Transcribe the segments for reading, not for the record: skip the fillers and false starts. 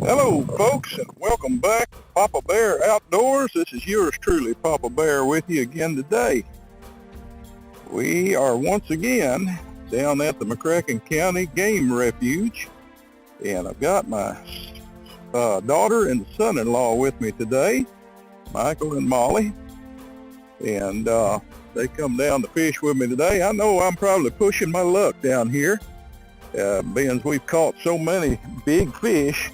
Hello, folks, and welcome back to Papa Bear Outdoors. This is yours truly, Papa Bear, with you again today. We are once again down at the McCracken County Game Refuge, and I've got my daughter and son-in-law with me today, Michael and Molly, and they come down to fish with me today. I know I'm probably pushing my luck down here, being as we've caught so many big fish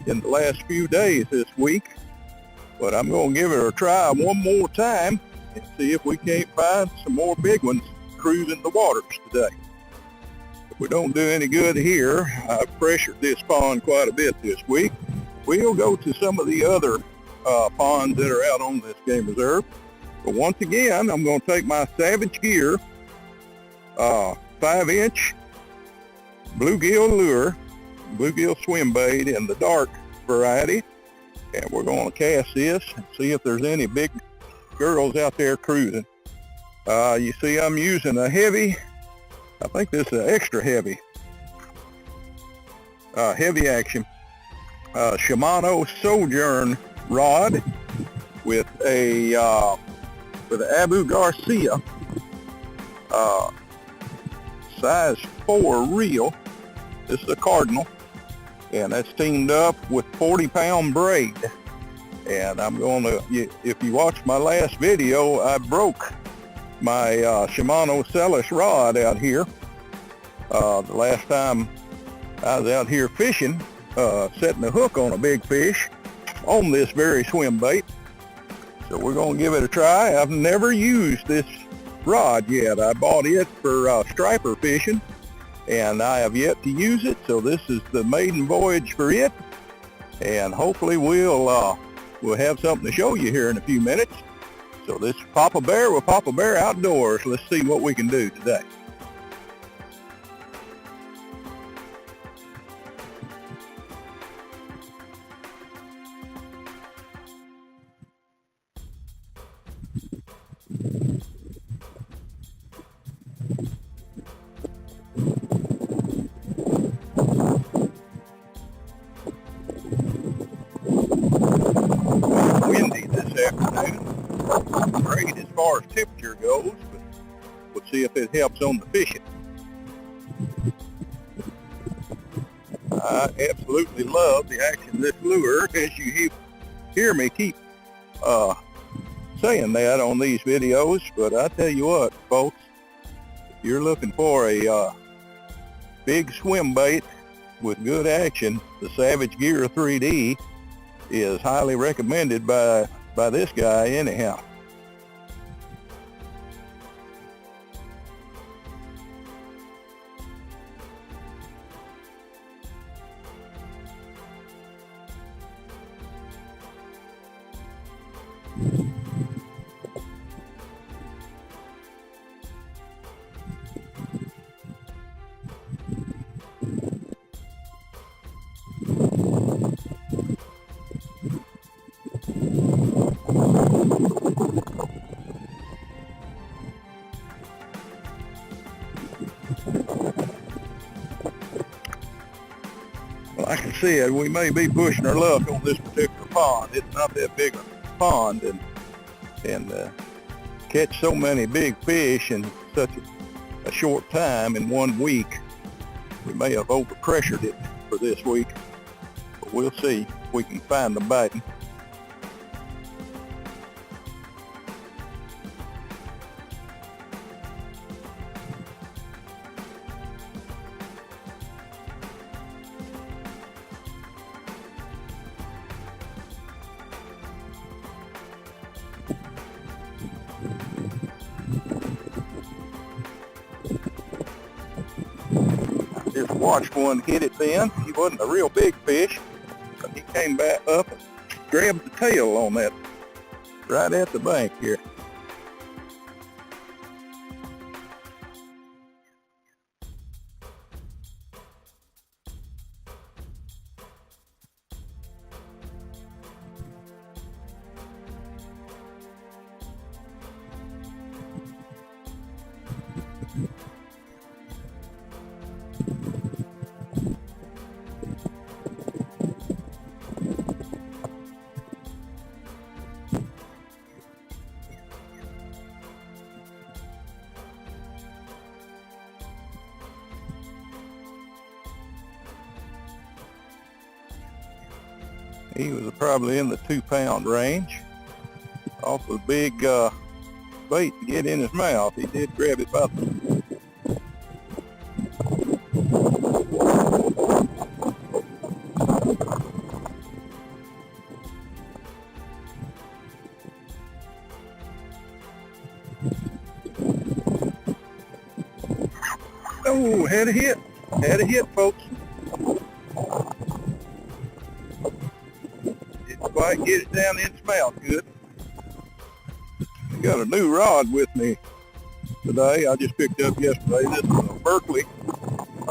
in the last few days this week, but I'm going to give it a try one more time and see if we can't find some more big ones cruising the waters today. If we don't do any good here, I've pressured this pond quite a bit this week. We'll go to some of the other ponds that are out on this game reserve, but once again, I'm going to take my Savage Gear 5-inch bluegill lure, bluegill swim bait in the dark variety, and we're going to cast this and see if there's any big girls out there cruising. You see I'm using a heavy, I think this is an extra heavy, heavy action Shimano Sojourn rod with a Abu Garcia size 4 reel. This is a Cardinal, and that's teamed up with 40-pound braid. And I'm going to, if you watched my last video, I broke my Shimano Celis rod out here. The last time I was out here fishing, setting a hook on a big fish on this very swim bait. So we're going to give it a try. I've never used this rod yet. I bought it for striper fishing, and I have yet to use it, so this is the maiden voyage for it, and hopefully we'll have something to show you here in a few minutes. So this is Papa Bear with Papa Bear Outdoors. Let's see what we can do today. Windy this afternoon. Great as far as temperature goes, but we'll see if it helps on the fishing. I absolutely love the action of this lure, as you hear me keep saying that on these videos, but I tell you what, folks, if you're looking for a big swim bait with good action, the Savage Gear 3D is highly recommended by this guy anyhow. Like I said, we may be pushing our luck on this particular pond. It's not that big a pond, and catch so many big fish in such a short time in 1 week, we may have overpressured it for this week, but we'll see if we can find them biting. Just watched one hit it then. He wasn't a real big fish, but he came back up and grabbed the tail on that right at the bank here. He was probably in the 2-pound range. Awful big bait to get in his mouth. He did grab it by the... Oh, had a hit. Had a hit, folks. Didn't quite get it down in his mouth good. Got a new rod with me today. I just picked up yesterday. This is a Berkley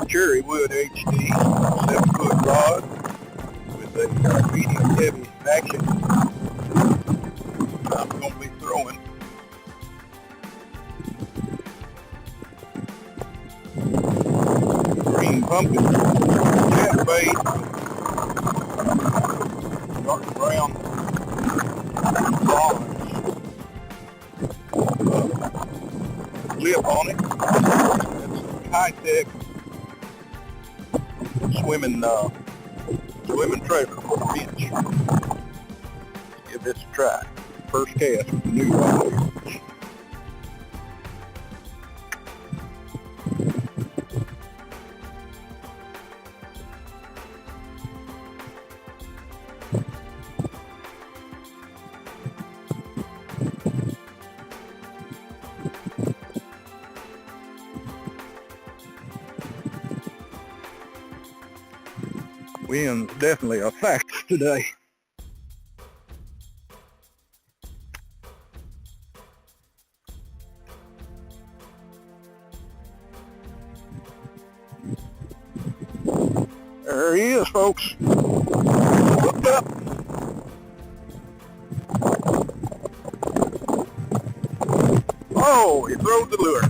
Cherrywood HD 7-foot rod with a medium heavy action. I'm going to be throwing green pumpkin chatbait, dark brown bronze lip on it. That's a high-tech swimming trailer for the beach. Let's give this a try. First cast with the new rod. Wind's definitely a factor today. There he is, folks. Look up. Oh, he throws the lure.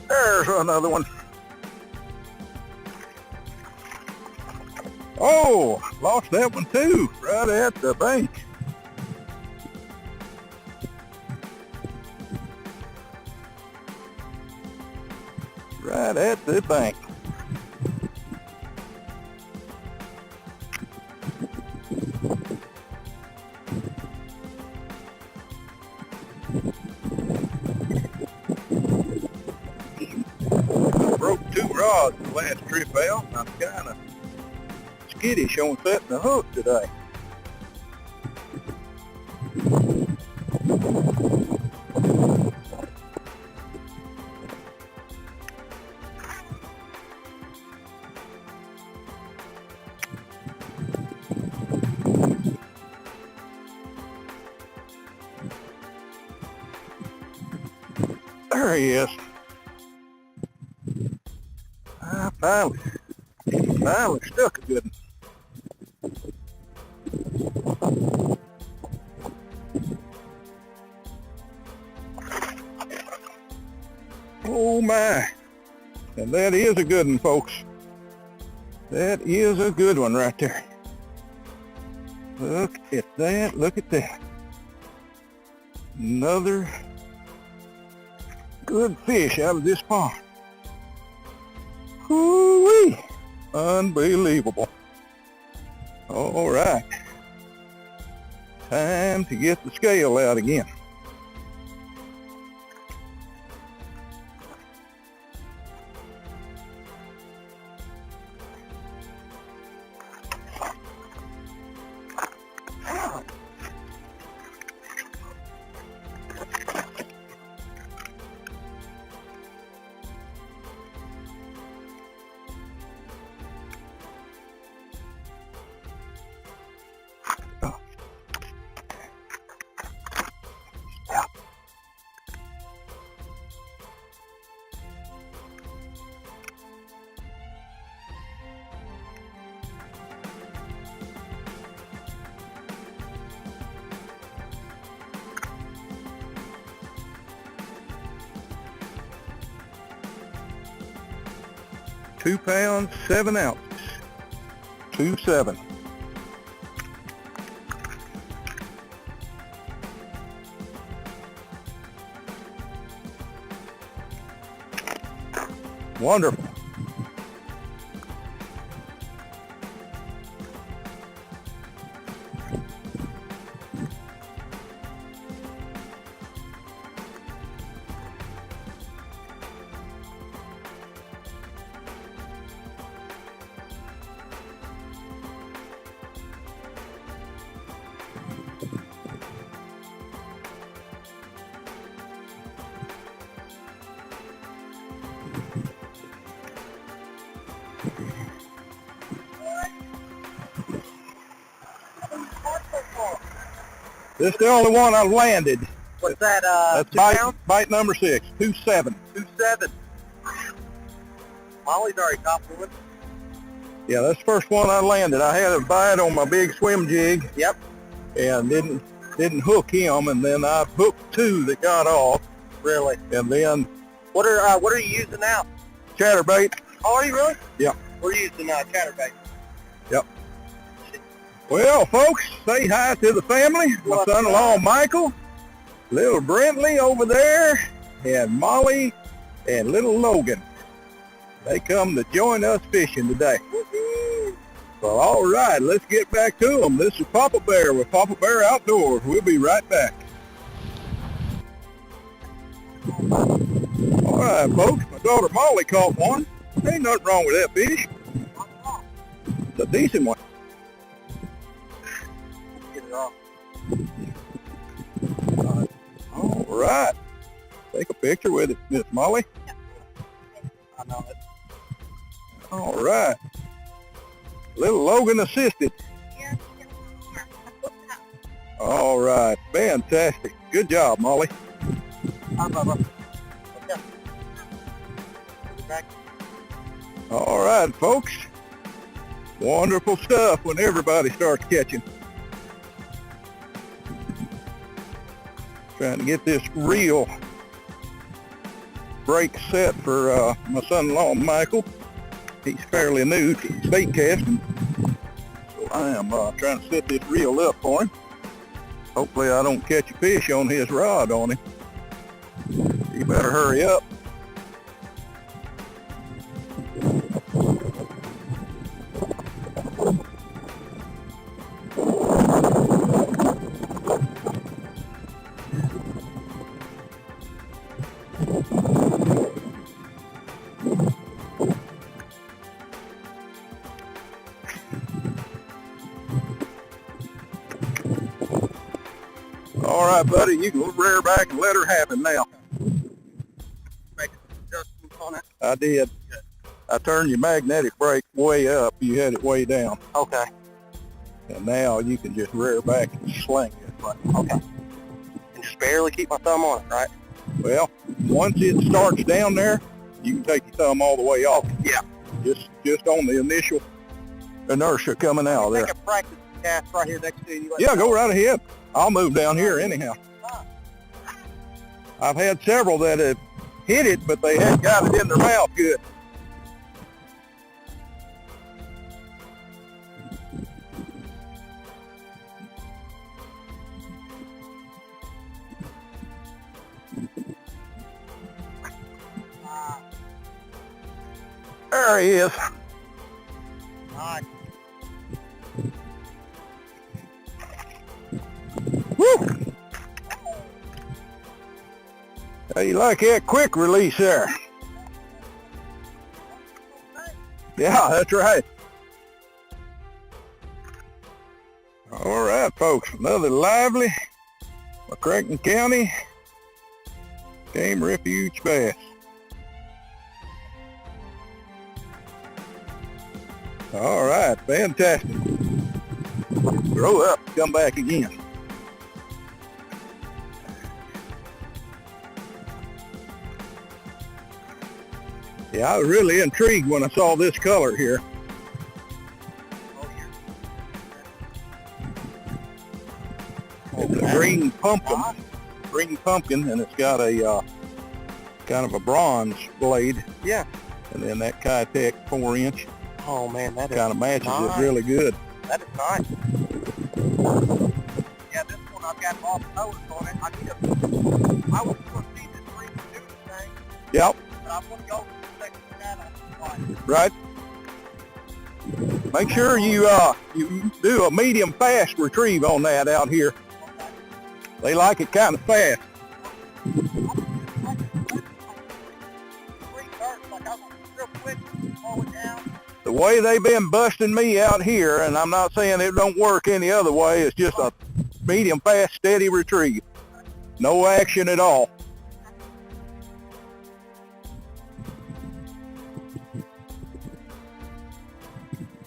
There's another one. Oh, lost that one too, right at the bank. Right at the bank. Broke 2 rods the last trip out, and I'm kind of skittish on setting the hook today. There he is. I finally stuck a good one. Oh my. And that is a good one, folks. That is a good one right there. Look at that, look at that. Another good fish out of this pond. Whoo-wee! Unbelievable. All right. Time to get the scale out again. 2 pounds, 7 ounces. 2.7. Wonderful. This is the only one I've landed. What's that, That's 2 bite, pounds? bite number 6, 2.7. 2.7. Molly's already caught one. Yeah, that's the first one I landed. I had a bite on my big swim jig. Yep. And didn't hook him, and then I hooked 2 that got off. Really? And then What are you using now? chatterbait. Oh, are you really? Yeah. We're using chatterbait. Yep. Well, folks, say hi to the family. My What's son-in-law, up? Michael, little Brentley over there, and Molly, and little Logan. They come to join us fishing today. Well, all right, let's get back to them. This is Papa Bear with Papa Bear Outdoors. We'll be right back. All right, folks, my daughter Molly caught one. Ain't nothing wrong with that fish. It's a decent one. Get it off. All right. Take a picture with it, Miss Molly. I know it. All right. Little Logan assisted. All right. Fantastic. Good job, Molly. Hi, Bubba. Okay. Back. All right, folks. Wonderful stuff when everybody starts catching. Trying to get this reel break set for my son-in-law, Michael. He's fairly new to bait casting. So I am trying to set this reel up for him. Hopefully I don't catch a fish on his rod on him. You better hurry up. All right, buddy, you can rear back and let her have it now. Make adjustments on it. I did. I turned your magnetic brake way up. You had it way down. Okay. And now you can just rear back and sling it. Okay. And just barely keep my thumb on it, right? Well, once it starts down there, you can take your thumb all the way off. Yeah. Just on the initial inertia coming out of there. Take a practice cast right here next to you. Yeah, go right ahead. I'll move down here anyhow. I've had several that have hit it, but they hadn't got it in their mouth good. There he is. Nice. Woo! How you like that quick release there? Yeah, that's right. All right, folks, another lively McCracken County Game Refuge bass. All right, fantastic. Grow up, come back again. Yeah, I was really intrigued when I saw this color here. It's a green pumpkin, and it's got a kind of a bronze blade. Yeah. And then that Kitech 4-inch Oh man, that is kind of matches nice. it really good. That is nice. Yeah, this one I've got off notice on it. I was going to see this ring do the thing, Yep, but I'm going to go to the second channel. right. Make sure you do a medium fast retrieve on that out here. They like it kind of fast. The way they've been busting me out here, and I'm not saying it don't work any other way, it's just a medium fast steady retrieve. No action at all.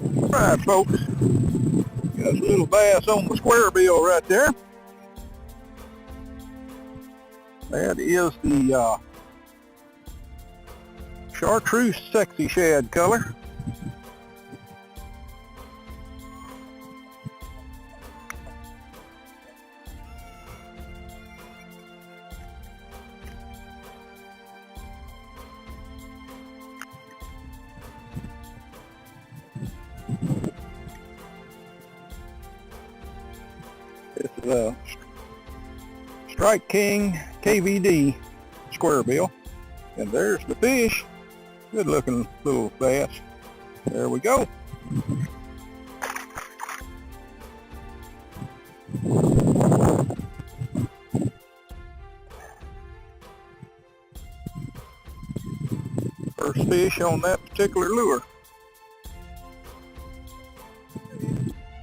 Alright folks, got a little bass on the square bill right there. That is the chartreuse sexy shad color. It's a Strike King KVD square bill. And there's the fish. Good looking little bass. There we go. First fish on that particular lure.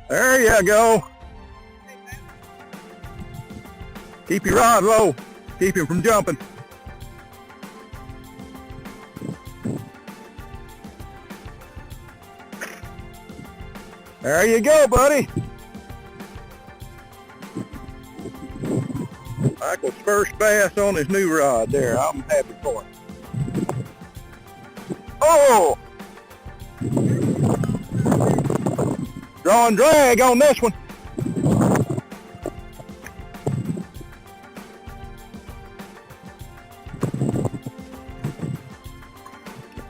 There you go. Keep your rod low. Keep him from jumping. There you go, buddy. Michael's first bass on his new rod there. I'm happy for him. Oh! Draw and drag on this one.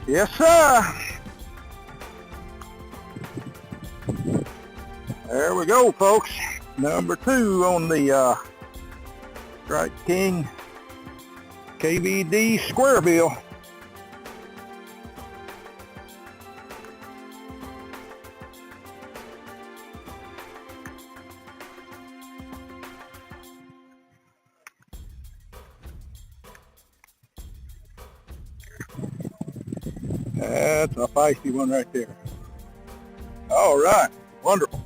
Yes, sir. There we go, folks. Number 2 on the Strike King KVD square bill. That's a feisty one right there. All right, wonderful.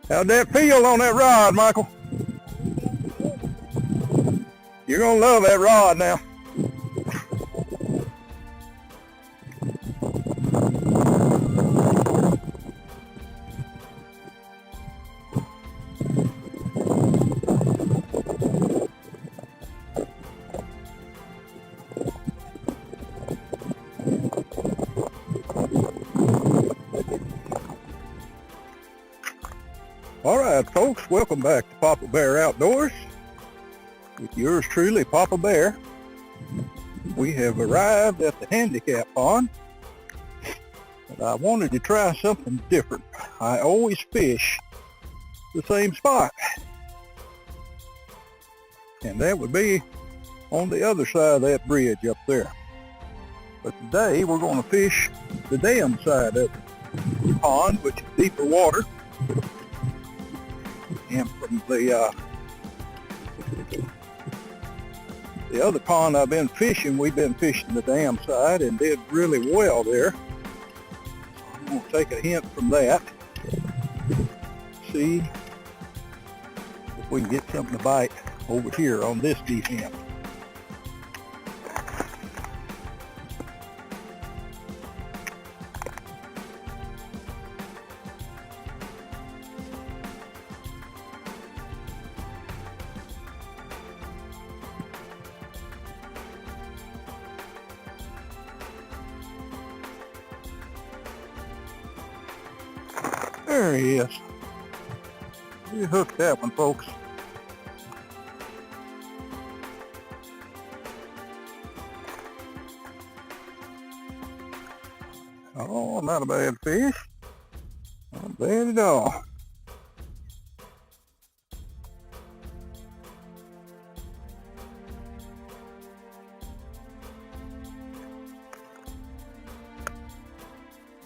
How'd that feel on that rod, Michael? You're gonna love that rod now. All right, folks, welcome back to Papa Bear Outdoors with yours truly, Papa Bear. We have arrived at the handicap pond, but I wanted to try something different. I always fish the same spot, and that would be on the other side of that bridge up there. But today we're going to fish the dam side of the pond, which is deeper water. And from the other pond I've been fishing, we've been fishing the dam side and did really well there. I'm going to take a hint from that. See if we can get something to bite over here on this deep end. There he is. You hooked that one, folks. Oh, not a bad fish. Not bad at all.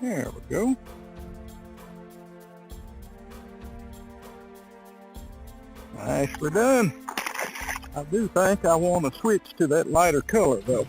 There we go. Nicely done. I do think I want to switch to that lighter color though.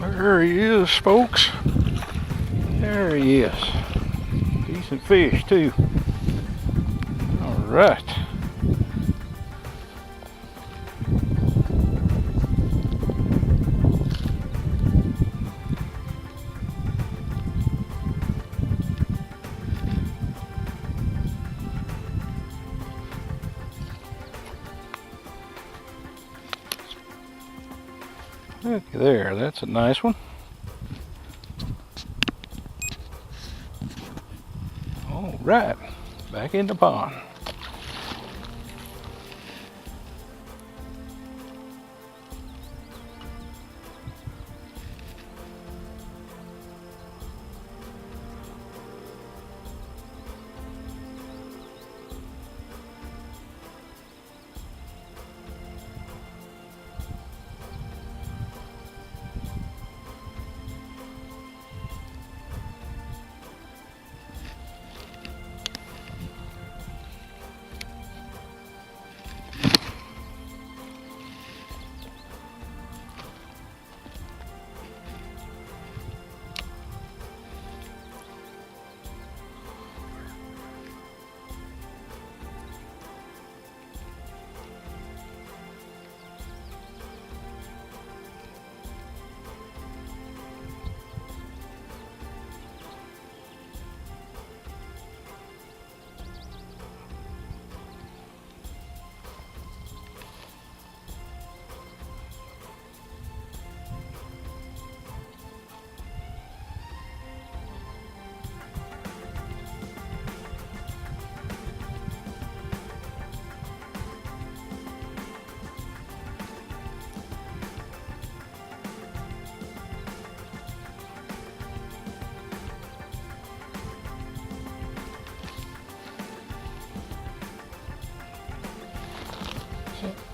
There he is, folks. There he is. Decent fish, too. All right. Look there, that's a nice one. All right, back in the pond.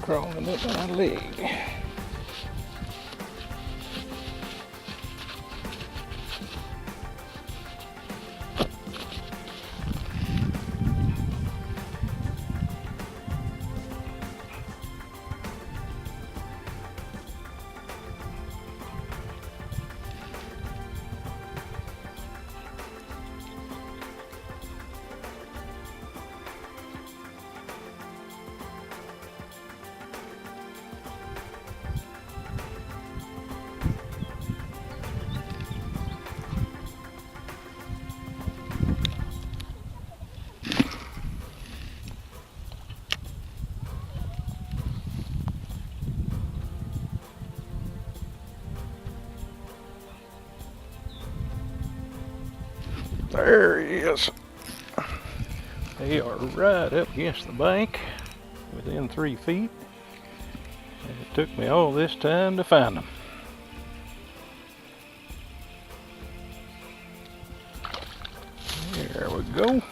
Crawling up my leg. There he is. They are right up against the bank, within 3 feet. And it took me all this time to find them. There we go.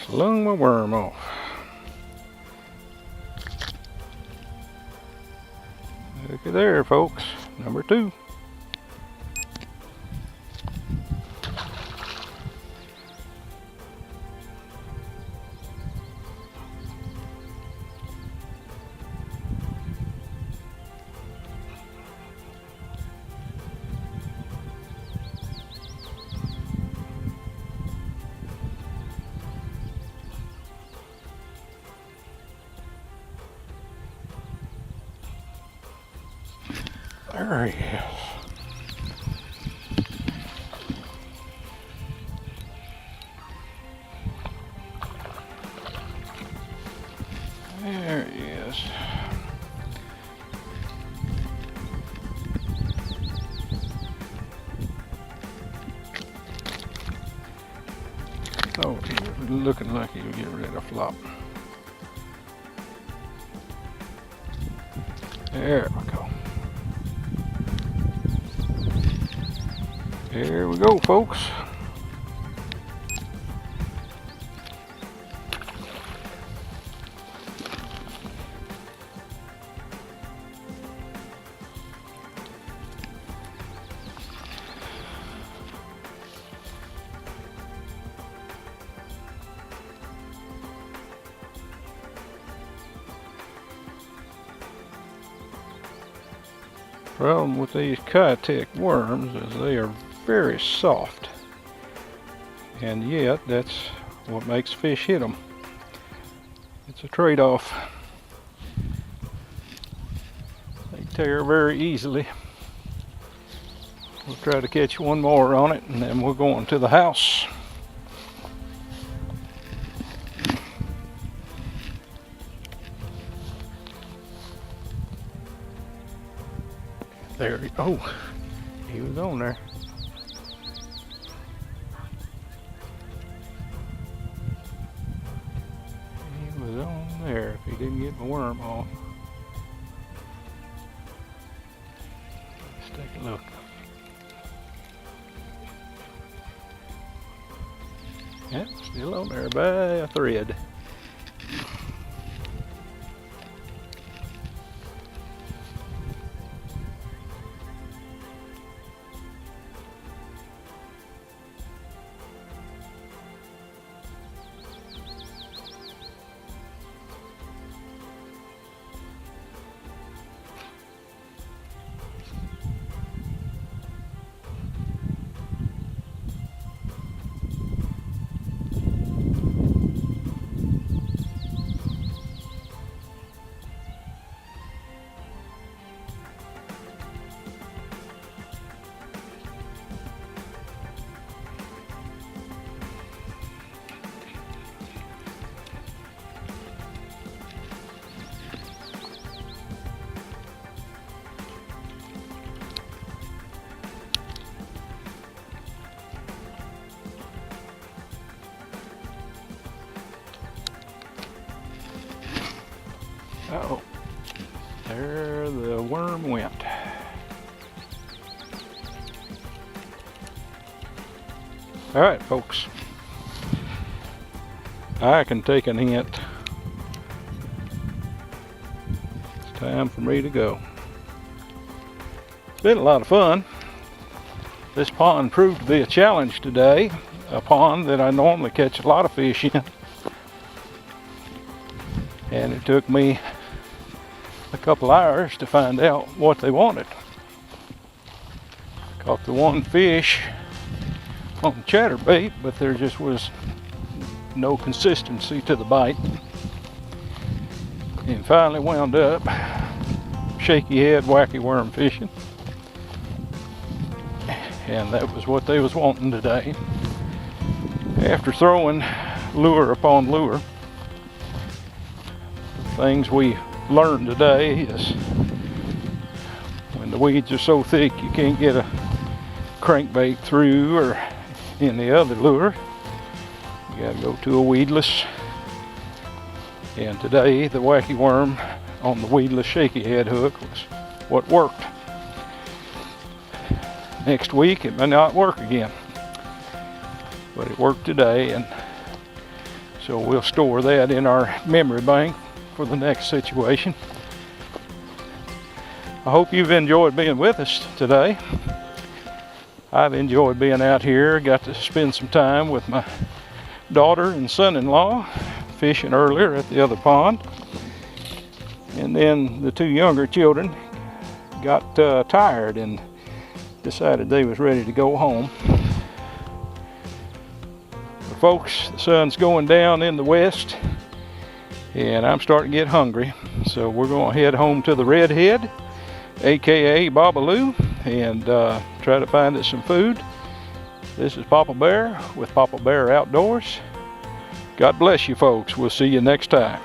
Slung my worm off. Look at there, folks. Number 2. There he is. There he is. Oh, he's looking like he'll get ready to flop. There we go. There we go, folks. Problem with these Keitech worms is they are very soft, and yet that's what makes fish hit them. It's a trade-off. They tear very easily. We'll try to catch one more on it, and then we're going to the house. There, oh, he was on there. He was on there if he didn't get my worm off. Let's take a look. Yep, still on there by a thread. Uh-oh, there the worm went. All right, folks, I can take a hint. It's time for me to go. It's been a lot of fun. This pond proved to be a challenge today, a pond that I normally catch a lot of fish in. And it took me a couple hours to find out what they wanted. Caught the one fish on chatterbait, but there just was no consistency to the bite. And finally wound up shaky head, wacky worm fishing. And that was what they was wanting today. After throwing lure upon lure, the things we learned today is when the weeds are so thick you can't get a crankbait through or any other lure. You gotta go to a weedless. And today the wacky worm on the weedless shaky head hook was what worked. Next week it may not work again, but it worked today, and so we'll store that in our memory bank for the next situation. I hope you've enjoyed being with us today. I've enjoyed being out here. Got to spend some time with my daughter and son-in-law fishing earlier at the other pond. And then the two younger children got tired and decided they was ready to go home. But folks, the sun's going down in the west and I'm starting to get hungry. So we're going to head home to the Redhead, aka Babaloo, and try to find us some food. This is Papa Bear with Papa Bear Outdoors. God bless you folks. We'll see you next time.